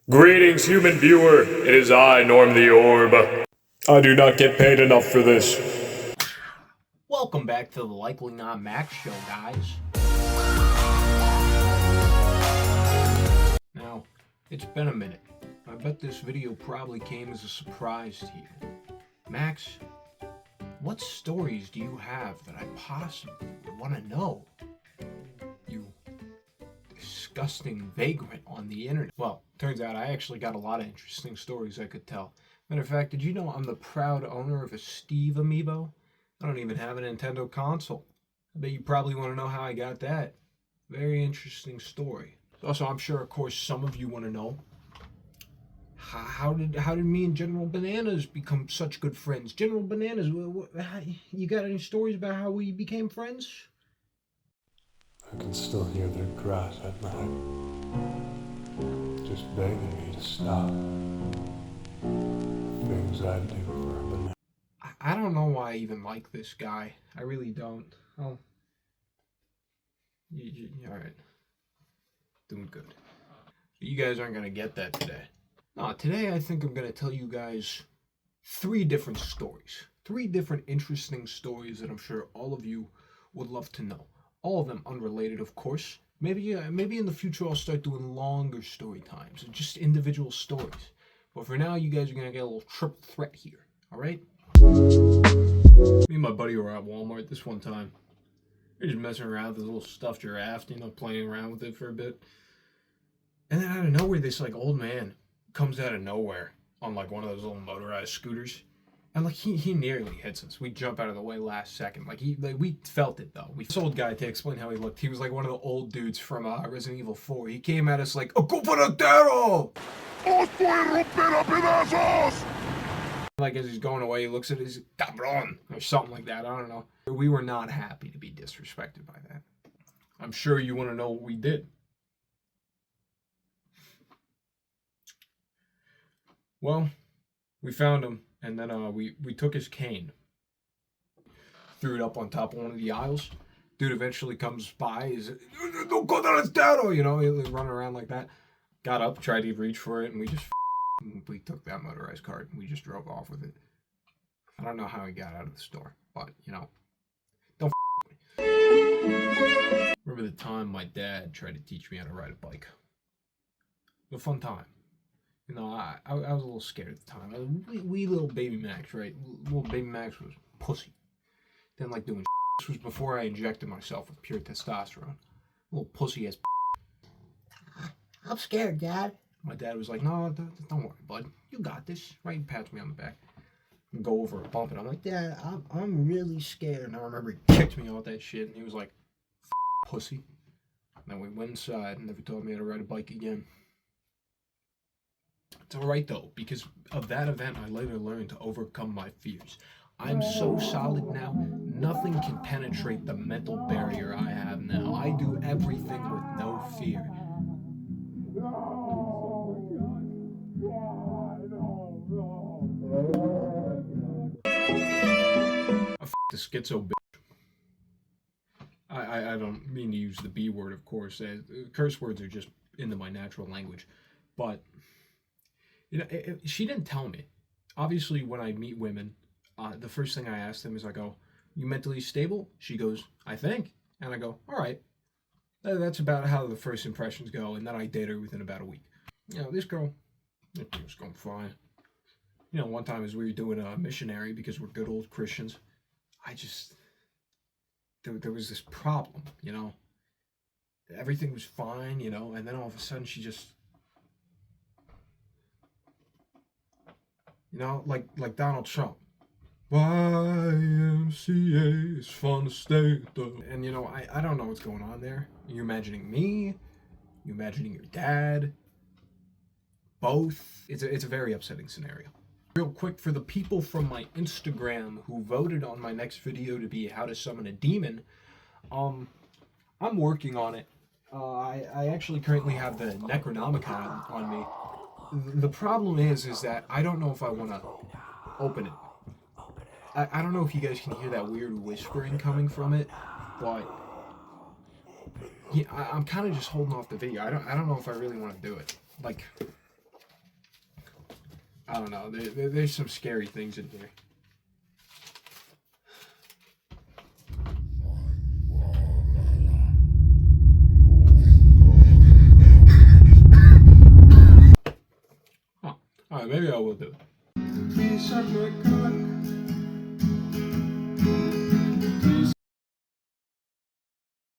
Greetings, human viewer. It is I, Norm the Orb. I do not get paid enough for this. Welcome back to the Likely Not Max show, guys. Now, it's been a minute. I bet this video probably came as a surprise to you. Max, what stories do you have that I possibly would want to know? You disgusting vagrant on the internet. Well, turns out I actually got a lot of interesting stories I could tell. Matter of fact, did you know I'm the proud owner of a Steve amiibo? I don't even have a Nintendo console. I bet you probably want to know how I got that. Very interesting story. Also, I'm sure, of course, some of you want to know how did me and General Bananas become such good friends? General Bananas, you got any stories about how we became friends? I can still hear their cries at night, just begging me to stop. Things I do for a banana. I don't know why I even like this guy. I really don't. Oh, all right. Doing good. But you guys aren't gonna get that today. No, today I think I'm gonna tell you guys 3 different stories. 3 different interesting stories that I'm sure all of you would love to know. All of them unrelated, of course. Maybe in the future I'll start doing longer story times, just individual stories. But for now, you guys are gonna get a little triple threat here. All right? Me and my buddy were at Walmart this one time. We were just messing around with this little stuffed giraffe, playing around with it for a bit. And then out of nowhere, this old man comes out of nowhere on one of those little motorized scooters. And he nearly hits us. We jump out of the way last second. We felt it though. This old guy, to explain how he looked, he was like one of the old dudes from Resident Evil 4. He came at us like, ¡Ocupadero! ¡Os voy a romper a pedazos! As he's going away, he looks at his cabron or something like that. I don't know. We were not happy to be disrespected by that. I'm sure you want to know what we did. Well, we found him, and then we took his cane, threw it up on top of one of the aisles. Dude eventually comes by. He's don't go down, he'll run around like that. Got up, tried to reach for it, and we took that motorized cart and we just drove off with it. I don't know how he got out of the store, but don't with me. Remember the time my dad tried to teach me how to ride a bike? It was a fun time. I was a little scared at the time. Wee little baby Max, right? Little baby Max was pussy. Didn't like doing shit. This was before I injected myself with pure testosterone. Little pussy ass. I'm scared, Dad. My dad was like, no, don't worry, bud. You got this. Right? He pats me on the back. And go over a bump, and I'm like, Dad, I'm really scared. And I remember he kicked me off that shit, and he was like, pussy. And then we went inside and never taught me how to ride a bike again. It's alright though, because of that event, I later learned to overcome my fears. I'm so solid now, nothing can penetrate the mental barrier I have now. I do everything with no fear. I the schizo bitch. I don't mean to use the B word, of course. Curse words are just into my natural language. But she didn't tell me. Obviously, when I meet women, the first thing I ask them is I go, "You mentally stable?" She goes, "I think." And I go, "All right." That's about how the first impressions go, and then I date her within about a week. This girl, it was going fine. One time as we were doing a missionary, because we're good old Christians, there was this problem, Everything was fine, and then all of a sudden she just, like Donald Trump. YMCA is fun to stay though. And I don't know what's going on there. Are you imagining me? You imagining your dad? Both? It's a very upsetting scenario. Real quick, for the people from my Instagram who voted on my next video to be how to summon a demon, I'm working on it. I actually currently have the Necronomicon on me. The problem is that I don't know if I want to open it. I don't know if you guys can hear that weird whispering coming from it, but yeah, I'm kind of just holding off the video. I don't know if I really want to do it. I don't know. There's some scary things in here. Huh. Alright, maybe I will do it.